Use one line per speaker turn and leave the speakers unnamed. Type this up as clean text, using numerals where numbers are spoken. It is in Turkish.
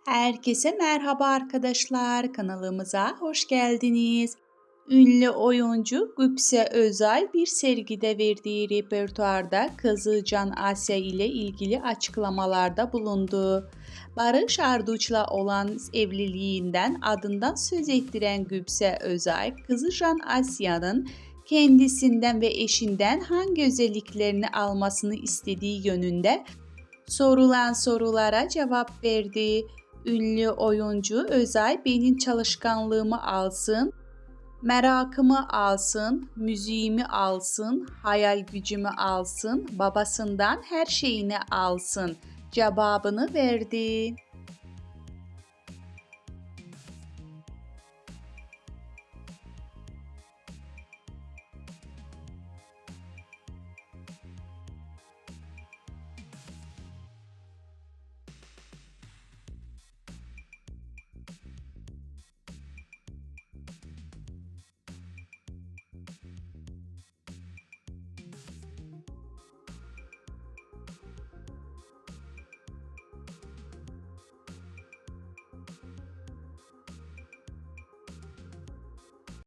Herkese merhaba arkadaşlar, kanalımıza hoş geldiniz. Ünlü oyuncu Güpse Özay bir sergide verdiği repertuarda kızı Can Asya ile ilgili açıklamalarda bulundu. Barış Arduç'la olan evliliğinden adından söz ettiren Güpse Özay, kızı Can Asya'nın kendisinden ve eşinden hangi özelliklerini almasını istediği yönünde sorulan sorulara cevap verdi. Ünlü oyuncu Özay benim çalışkanlığımı alsın, merakımı alsın, müziğimi alsın, hayal gücümü alsın, babasından her şeyini alsın cevabını verdi.